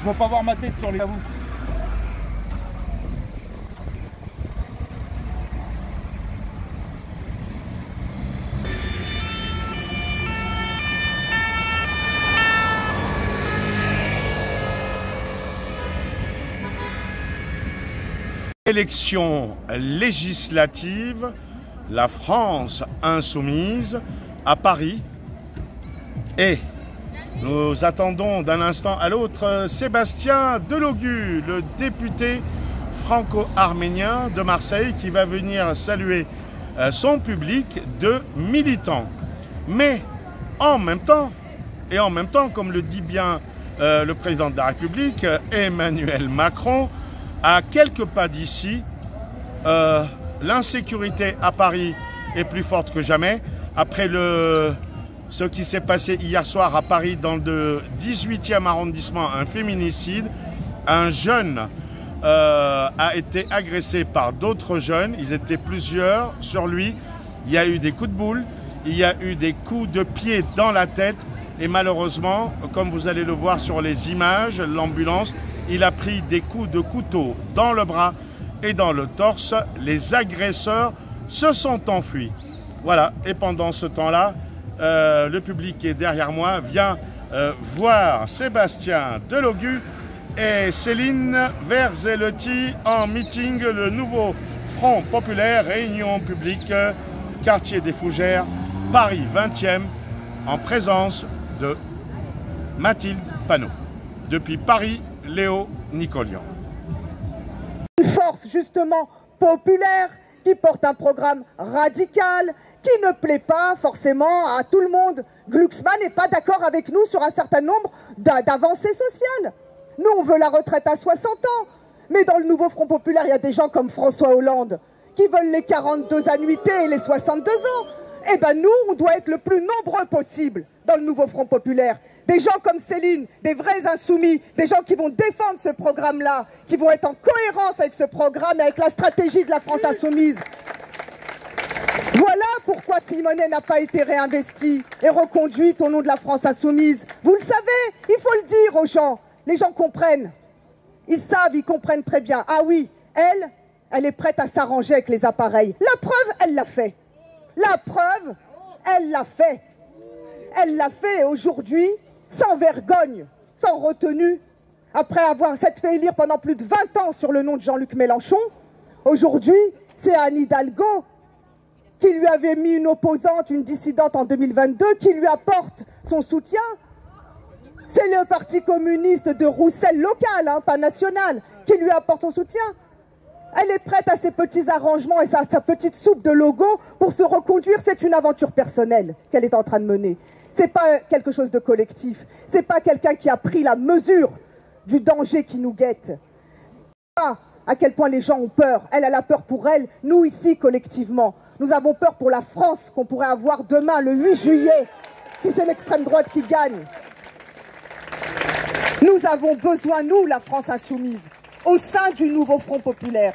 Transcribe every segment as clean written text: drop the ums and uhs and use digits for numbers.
veux pas voir ma tête sur les tabous. Élection législative, la France insoumise à Paris. Et nous attendons d'un instant à l'autre Sébastien Delogu, le député franco-arménien de Marseille, qui va venir saluer son public de militants. Mais en même temps, comme le dit bien le président de la République, Emmanuel Macron, à quelques pas d'ici, l'insécurité à Paris est plus forte que jamais. Après ce qui s'est passé hier soir à Paris dans le 18e arrondissement, un féminicide, un jeune a été agressé par d'autres jeunes. Ils étaient plusieurs sur lui. Il y a eu des coups de boule, il y a eu des coups de pied dans la tête. Et malheureusement, comme vous allez le voir sur les images, l'ambulance, il a pris des coups de couteau dans le bras et dans le torse. Les agresseurs se sont enfuis. Voilà, et pendant ce temps-là, le public qui est derrière moi vient voir Sébastien Delogu et Céline Verzelletti en meeting, le nouveau Front Populaire, réunion publique, quartier des Fougères, Paris 20e, en présence de Mathilde Panot. Depuis Paris, Léo Nicolian. Une force justement populaire qui porte un programme radical qui ne plaît pas forcément à tout le monde. Glucksmann n'est pas d'accord avec nous sur un certain nombre d'avancées sociales. Nous, on veut la retraite à 60 ans. Mais dans le nouveau Front Populaire, il y a des gens comme François Hollande qui veulent les 42 annuités et les 62 ans. Eh bien, nous, on doit être le plus nombreux possible dans le nouveau Front Populaire. Des gens comme Céline, des vrais insoumis, des gens qui vont défendre ce programme-là, qui vont être en cohérence avec ce programme et avec la stratégie de la France insoumise. Voilà pourquoi Simonet n'a pas été réinvestie et reconduite au nom de la France insoumise. Vous le savez, il faut le dire aux gens. Les gens comprennent. Ils savent, ils comprennent très bien. Ah oui, elle est prête à s'arranger avec les appareils. La preuve, elle l'a fait. La preuve, elle l'a fait. Elle l'a fait aujourd'hui, sans vergogne, sans retenue, après avoir s'être fait élire pendant plus de 20 ans sur le nom de Jean-Luc Mélenchon. Aujourd'hui, c'est Anne Hidalgo qui lui avait mis une opposante, une dissidente en 2022, qui lui apporte son soutien. C'est le Parti communiste de Roussel local, hein, pas national, qui lui apporte son soutien. Elle est prête à ses petits arrangements et sa petite soupe de logo pour se reconduire. C'est une aventure personnelle qu'elle est en train de mener. C'est pas quelque chose de collectif. C'est pas quelqu'un qui a pris la mesure du danger qui nous guette. À quel point les gens ont peur. Elle a peur pour elle. Nous ici, collectivement, nous avons peur pour la France qu'on pourrait avoir demain, le 8 juillet, si c'est l'extrême droite qui gagne. Nous avons besoin, nous, la France insoumise, au sein du nouveau Front Populaire,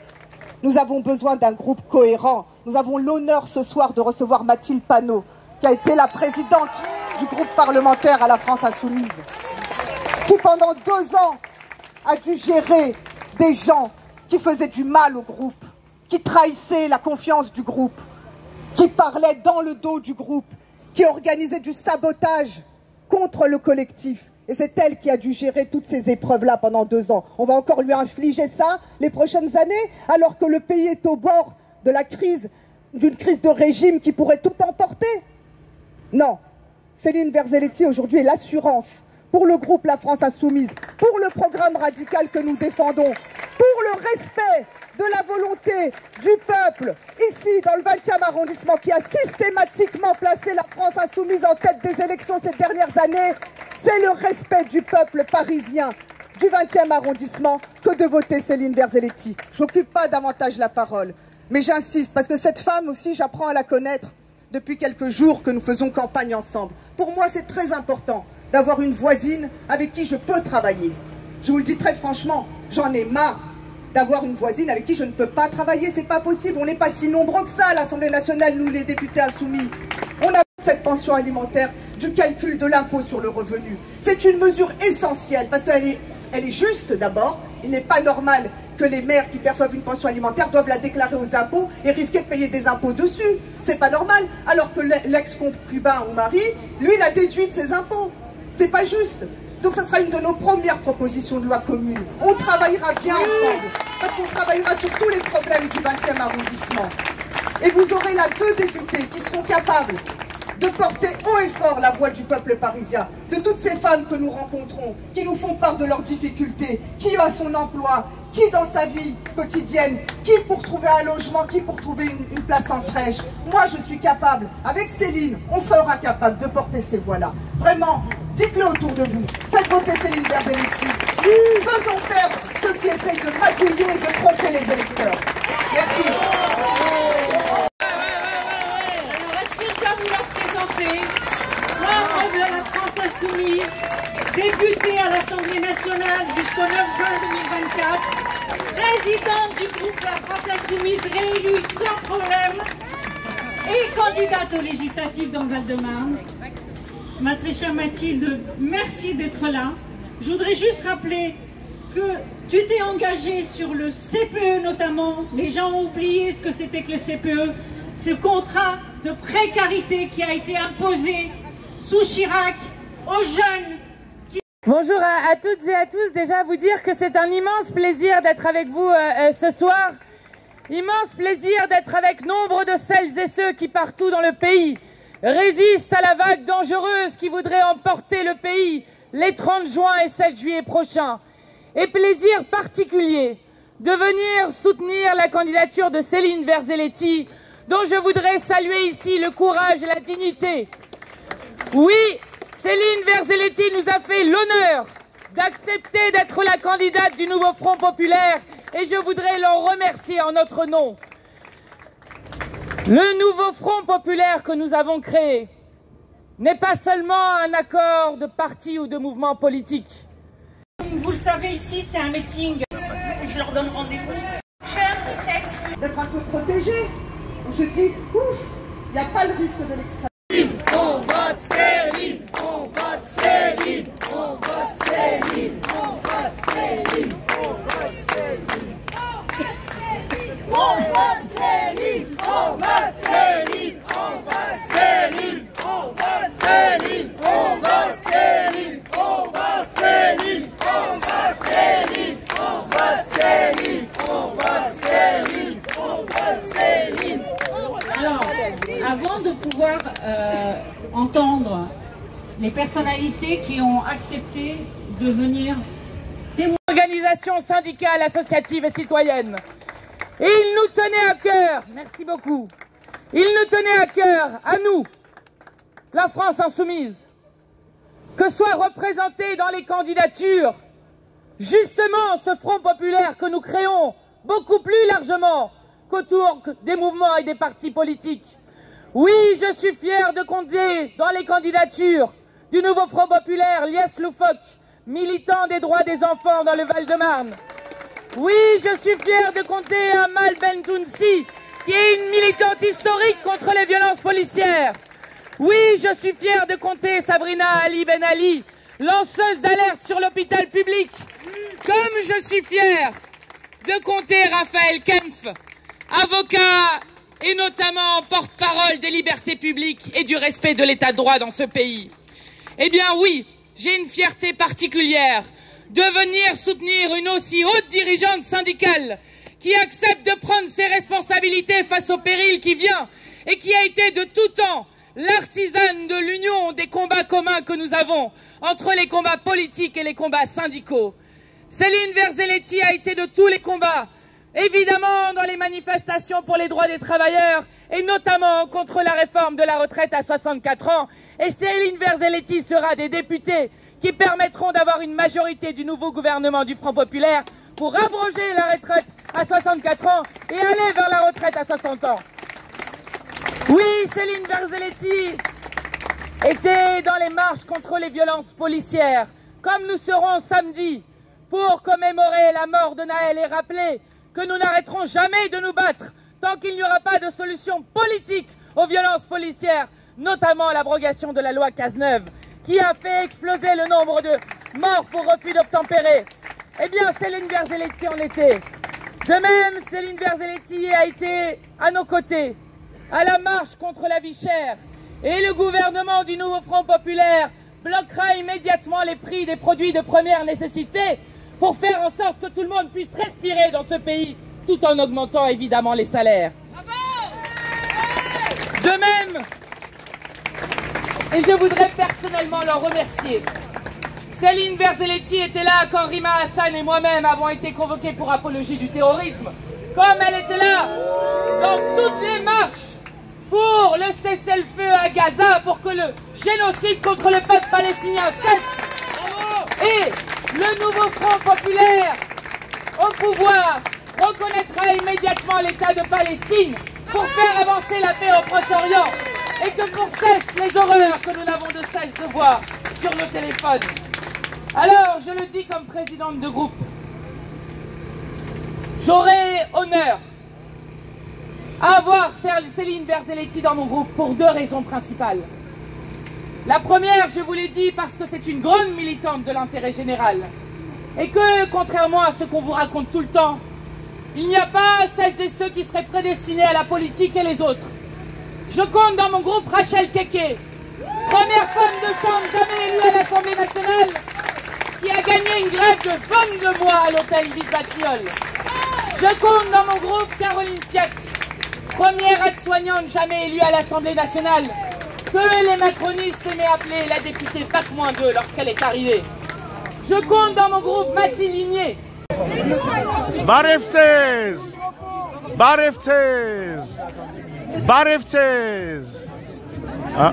nous avons besoin d'un groupe cohérent. Nous avons l'honneur ce soir de recevoir Mathilde Panot, qui a été la présidente du groupe parlementaire à la France insoumise, qui pendant 2 ans a dû gérer des gens qui faisaient du mal au groupe, qui trahissaient la confiance du groupe, qui parlaient dans le dos du groupe, qui organisaient du sabotage contre le collectif. Et c'est elle qui a dû gérer toutes ces épreuves-là pendant 2 ans. On va encore lui infliger ça les prochaines années, alors que le pays est au bord de la crise, d'une crise de régime qui pourrait tout emporter. Non, Céline Verzelletti aujourd'hui est l'assurance pour le groupe La France Insoumise, pour le programme radical que nous défendons, pour le respect de la volonté du peuple, ici dans le 20e arrondissement, qui a systématiquement placé la France Insoumise en tête des élections ces dernières années. C'est le respect du peuple parisien du 20e arrondissement que de voter Céline Verzelletti. Je n'occupe pas davantage la parole, mais j'insiste, parce que cette femme aussi, j'apprends à la connaître depuis quelques jours que nous faisons campagne ensemble. Pour moi, c'est très important d'avoir une voisine avec qui je peux travailler. Je vous le dis très franchement, j'en ai marre d'avoir une voisine avec qui je ne peux pas travailler. C'est pas possible, on n'est pas si nombreux que ça à l'Assemblée nationale, nous les députés insoumis. On a cette pension alimentaire du calcul de l'impôt sur le revenu. C'est une mesure essentielle parce qu'elle Elle est juste d'abord. Il n'est pas normal que les mères qui perçoivent une pension alimentaire doivent la déclarer aux impôts et risquer de payer des impôts dessus. C'est pas normal. Alors que l'ex-concubin ou mari, lui, l'a déduit de ses impôts. C'est pas juste. Donc ça sera une de nos premières propositions de loi commune. On travaillera bien ensemble, parce qu'on travaillera sur tous les problèmes du 20e arrondissement. Et vous aurez là 2 députés qui seront capables de porter haut et fort la voix du peuple parisien, de toutes ces femmes que nous rencontrons, qui nous font part de leurs difficultés, qui a son emploi, qui dans sa vie quotidienne, qui pour trouver un logement, qui pour trouver une place en crèche. Moi je suis capable, avec Céline, on sera capable de porter ces voix-là. Vraiment, dites-le autour de vous, faites voter Céline Verzelletti. Faisons perdre ceux qui essayent de magouiller et de tromper les électeurs. Merci. Membre de la France Insoumise, député à l'Assemblée nationale jusqu'au 9 juin 2024, présidente du groupe La France Insoumise réélue sans problème et candidate aux législatives dans le Val-de-Marne. Ma très chère Mathilde, merci d'être là. Je voudrais juste rappeler que tu t'es engagée sur le CPE notamment. Les gens ont oublié ce que c'était que le CPE, ce contrat de précarité qui a été imposé sous Chirac aux jeunes. Bonjour à toutes et à tous. Déjà vous dire que c'est un immense plaisir d'être avec vous ce soir. Immense plaisir d'être avec nombre de celles et ceux qui partout dans le pays résistent à la vague dangereuse qui voudrait emporter le pays les 30 juin et 7 juillet prochains. Et plaisir particulier de venir soutenir la candidature de Céline Verzelletti, dont je voudrais saluer ici le courage et la dignité. Oui, Céline Verzelletti nous a fait l'honneur d'accepter d'être la candidate du nouveau Front populaire et je voudrais l'en remercier en notre nom. Le nouveau Front populaire que nous avons créé n'est pas seulement un accord de parti ou de mouvement politique. Vous le savez ici, c'est un meeting. Je leur donne rendez-vous. J'ai un petit texte. D'être un peu protégé. On se dit, ouf, il n'y a pas le risque de l'extrême. On vote Céline, on vote Céline, on vote Céline, on vote Céline, on vote Céline. On vote Céline, on vote Céline, on vote Céline, on vote Céline, on vote Céline, on vote Céline, on vote Céline, on vote Céline, on vote Céline, on vote Céline. Alors, avant de pouvoir entendre les personnalités qui ont accepté de venir témoigner, organisations syndicales, associatives et citoyennes. Et il nous tenait à cœur, merci beaucoup, il nous tenait à cœur, à nous, la France Insoumise, que soit représenté dans les candidatures, justement ce Front populaire que nous créons beaucoup plus largement qu'autour des mouvements et des partis politiques. Oui, je suis fier de compter dans les candidatures du nouveau Front populaire Lies Loufoque, militant des droits des enfants dans le Val-de-Marne. Oui, je suis fier de compter Amal Bentounsi, qui est une militante historique contre les violences policières. Oui, je suis fier de compter Sabrina Ali Ben Ali, lanceuse d'alerte sur l'hôpital public. Comme je suis fier de compter Raphaël Kempf, avocat et notamment porte-parole des libertés publiques et du respect de l'état de droit dans ce pays. Eh bien oui, j'ai une fierté particulière de venir soutenir une aussi haute dirigeante syndicale qui accepte de prendre ses responsabilités face au péril qui vient et qui a été de tout temps l'artisane de l'union des combats communs que nous avons entre les combats politiques et les combats syndicaux. Céline Verzelletti a été de tous les combats, évidemment dans les manifestations pour les droits des travailleurs et notamment contre la réforme de la retraite à 64 ans. Et Céline Verzelletti sera des députés qui permettront d'avoir une majorité du nouveau gouvernement du Front populaire pour abroger la retraite à 64 ans et aller vers la retraite à 60 ans. Oui, Céline Verzelletti était dans les marches contre les violences policières, comme nous serons samedi, pour commémorer la mort de Naël et rappeler que nous n'arrêterons jamais de nous battre tant qu'il n'y aura pas de solution politique aux violences policières, notamment l'abrogation de la loi Cazeneuve, qui a fait exploser le nombre de morts pour refus d'obtempérer. eh bien Céline Verzelletti en était. De même, Céline Verzelletti a été à nos côtés, à la marche contre la vie chère. Et le gouvernement du nouveau Front populaire bloquera immédiatement les prix des produits de première nécessité pour faire en sorte que tout le monde puisse respirer dans ce pays, tout en augmentant évidemment les salaires. De même, et je voudrais personnellement leur remercier, Céline Verzelletti était là quand Rima Hassan et moi-même avons été convoqués pour apologie du terrorisme, comme elle était là dans toutes les marches pour le cessez-le-feu à Gaza, pour que le génocide contre le peuple palestinien cesse. Et le nouveau Front populaire au pouvoir reconnaîtra immédiatement l'État de Palestine pour faire avancer la paix au Proche-Orient et que pour cesse les horreurs que nous n'avons de cesse de voir sur nos téléphones. Alors, je le dis comme présidente de groupe, j'aurai honneur à avoir Céline Verzelletti dans mon groupe pour deux raisons principales. La première, je vous l'ai dit, parce que c'est une grande militante de l'intérêt général et que, contrairement à ce qu'on vous raconte tout le temps, il n'y a pas celles et ceux qui seraient prédestinés à la politique et les autres. Je compte dans mon groupe Rachel Keke, première femme de chambre jamais élue à l'Assemblée nationale, qui a gagné une grève de 22 mois à l'hôtel Vice-Batignolles. Je compte dans mon groupe Caroline Fiat, première aide-soignante jamais élue à l'Assemblée nationale, que les macronistes aimaient appeler la députée PAC-2 lorsqu'elle est arrivée. Je compte dans mon groupe Mathilde Ligné. Bareftez! Bareftez! Bareftez! Ah.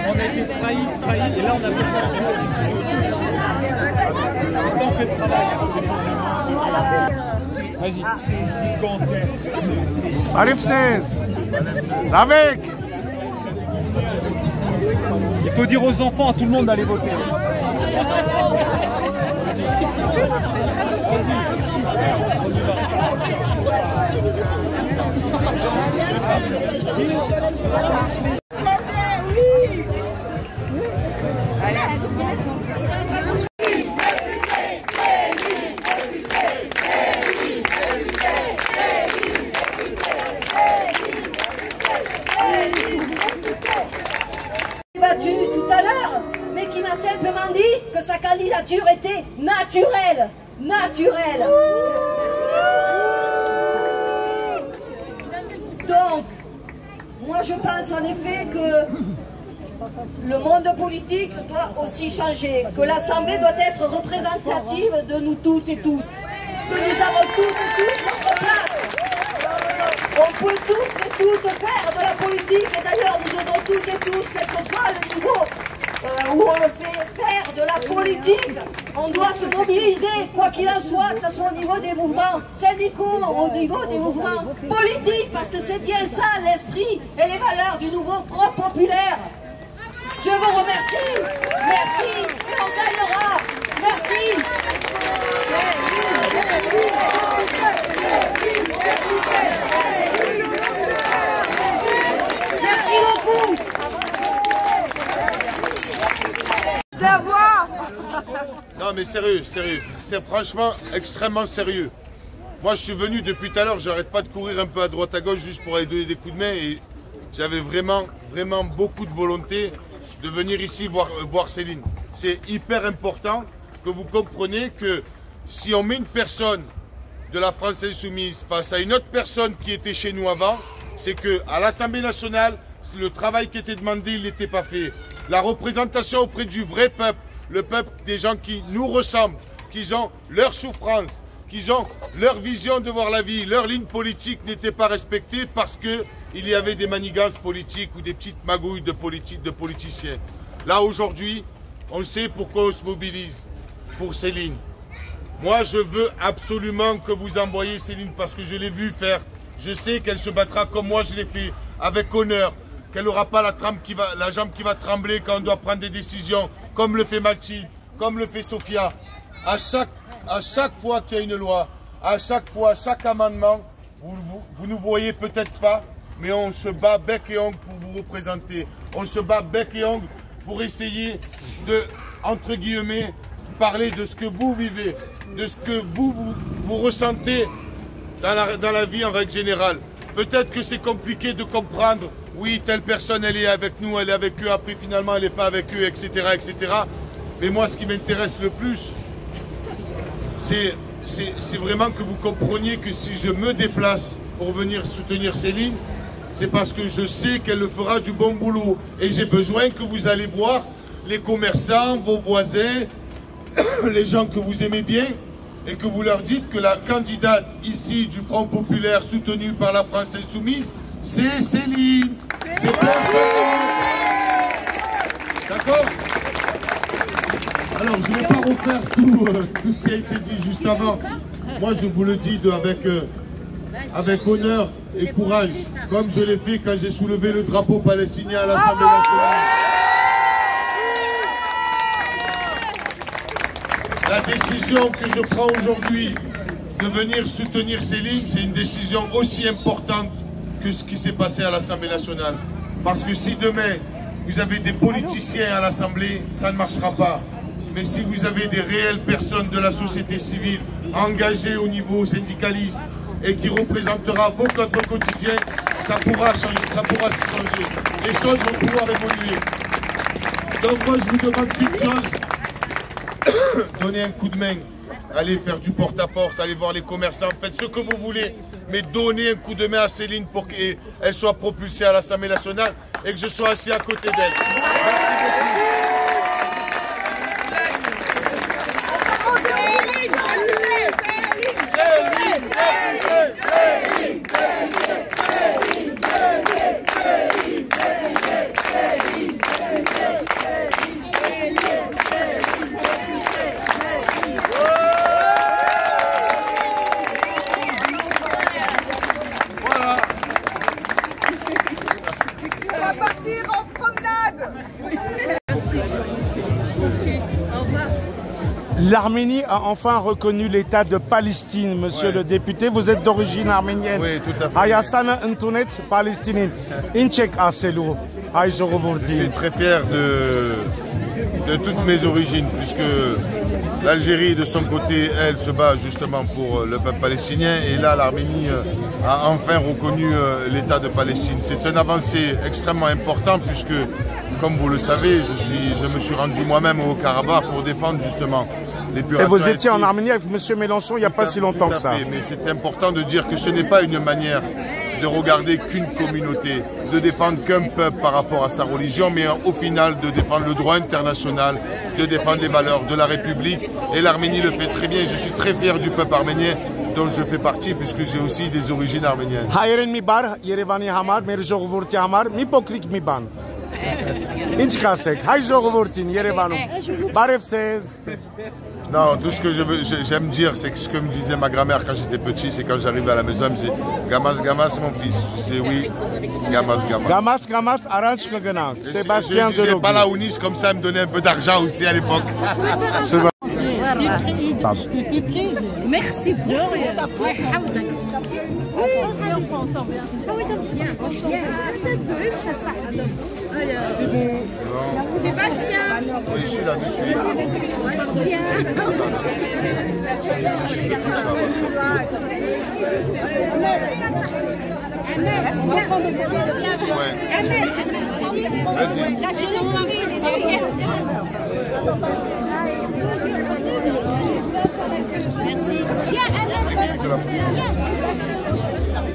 On a été trahi, et là on a besoin ça on fait le travail. Vas-y. Bareftez! Avec! Il faut dire aux enfants, à tout le monde d'aller voter. Débattu tout à l'heure, mais qui m'a simplement dit que sa candidature était naturelle. Naturelle. Donc, moi je pense en effet que le monde politique doit aussi changer, que l'Assemblée doit être représentative de nous toutes et tous, que nous avons toutes et tous notre place. On peut tous et toutes faire de la politique, et d'ailleurs nous devons toutes et tous, quel que soit le niveau où on le fait faire de la politique, on doit se mobiliser, quoi qu'il en soit, que ce soit au niveau des mouvements syndicaux, au niveau des mouvements politiques, parce que c'est bien ça l'esprit et les valeurs du nouveau Front populaire. Je vous remercie, merci, et on gagnera, merci. Merci beaucoup. Non mais sérieux, c'est franchement extrêmement sérieux. Moi je suis venu depuis tout à l'heure, j'arrête pas de courir un peu à droite à gauche juste pour aller donner des coups de main et j'avais vraiment beaucoup de volonté de venir ici voir Céline. C'est hyper important que vous compreniez que si on met une personne de la France Insoumise face à une autre personne qui était chez nous avant, c'est qu'à l'Assemblée nationale, le travail qui était demandé, il n'était pas fait. La représentation auprès du vrai peuple, le peuple des gens qui nous ressemblent, qui ont leur souffrance, qui ont leur vision de voir la vie, leur ligne politique n'était pas respectée parce qu'il y avait des manigances politiques ou des petites magouilles de politiciens. Là aujourd'hui, on sait pourquoi on se mobilise, pour Céline. Moi je veux absolument que vous envoyiez Céline parce que je l'ai vu faire. Je sais qu'elle se battra comme moi je l'ai fait, avec honneur, qu'elle n'aura pas la jambe qui va trembler quand on doit prendre des décisions, comme le fait Mathilde, comme le fait Sophia. À chaque fois qu'il y a une loi, à chaque fois, chaque amendement, vous ne voyez peut-être pas, mais on se bat bec et ongle pour vous représenter. On se bat bec et ongle pour essayer de, entre guillemets, parler de ce que vous vivez, de ce que vous ressentez dans la vie en règle générale. Peut-être que c'est compliqué de comprendre, oui, telle personne, elle est avec nous, elle est avec eux, après finalement, elle n'est pas avec eux, etc., etc. Mais moi, ce qui m'intéresse le plus, c'est vraiment que vous compreniez que si je me déplace pour venir soutenir Céline, c'est parce que je sais qu'elle le fera du bon boulot. Et j'ai besoin que vous allez voir les commerçants, vos voisins, les gens que vous aimez bien, et que vous leur dites que la candidate ici du Front Populaire soutenue par la France Insoumise, c'est Céline. D'accord? Alors, je ne vais pas refaire tout ce qui a été dit juste avant. Moi, je vous le dis avec honneur et courage, comme je l'ai fait quand j'ai soulevé le drapeau palestinien à l'Assemblée nationale. La décision que je prends aujourd'hui de venir soutenir Céline, c'est une décision aussi importante que ce qui s'est passé à l'Assemblée nationale. Parce que si demain, vous avez des politiciens à l'Assemblée, ça ne marchera pas. Mais si vous avez des réelles personnes de la société civile engagées au niveau syndicaliste et qui représentera votre quotidien, ça pourra changer. Les choses vont pouvoir évoluer. Donc moi, je vous demande qu'une chose. Donnez un coup de main, allez faire du porte-à-porte, allez voir les commerçants, faites ce que vous voulez, mais donnez un coup de main à Céline pour qu'elle soit propulsée à l'Assemblée nationale et que je sois assis à côté d'elle. Merci beaucoup. L'Arménie a enfin reconnu l'État de Palestine, monsieur le député. Vous êtes d'origine arménienne. Oui, tout à fait. Hayastana Antunet, palestinien. Inchek Aselu. Je suis très fier de toutes mes origines, puisque l'Algérie, de son côté, elle se bat justement pour le peuple palestinien. Et là, l'Arménie a enfin reconnu l'État de Palestine. C'est une avancée extrêmement importante, puisque, comme vous le savez, je me suis rendu moi-même au Karabakh pour défendre justement l'épuration. Et vous étiez en Arménie avec M. Mélenchon il n'y a pas si longtemps que ça. Mais c'est important de dire que ce n'est pas une manière de regarder qu'une communauté, de défendre qu'un peuple par rapport à sa religion, mais au final de défendre le droit international, de défendre les valeurs de la République. Et l'Arménie le fait très bien. Je suis très fier du peuple arménien dont je fais partie, puisque j'ai aussi des origines arméniennes. Non, tout ce que j'aime dire, c'est que ce que me disait ma grand-mère quand j'étais petit, c'est quand j'arrivais à la maison, elle me disait Gamas, Gamas, mon fils. Je disais oui, Gamas, Gamas. Gamas, Gamas, Aranch Kaganak. Sébastien Delogui. Je disais Balaounis, comme ça, elle me donnait un peu d'argent aussi à l'époque. Merci pour Sébastien. Oui, je suis là, je suis là.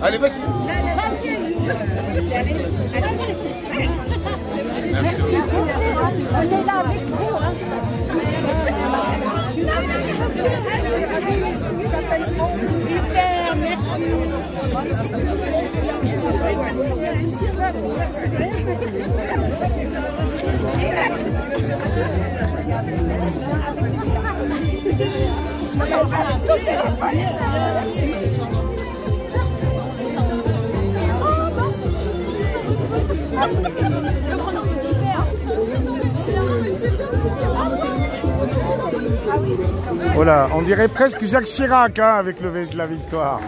Allez, vas-y. Merci. Super, merci. Merci. Voilà, on dirait presque Jacques Chirac hein, avec la victoire.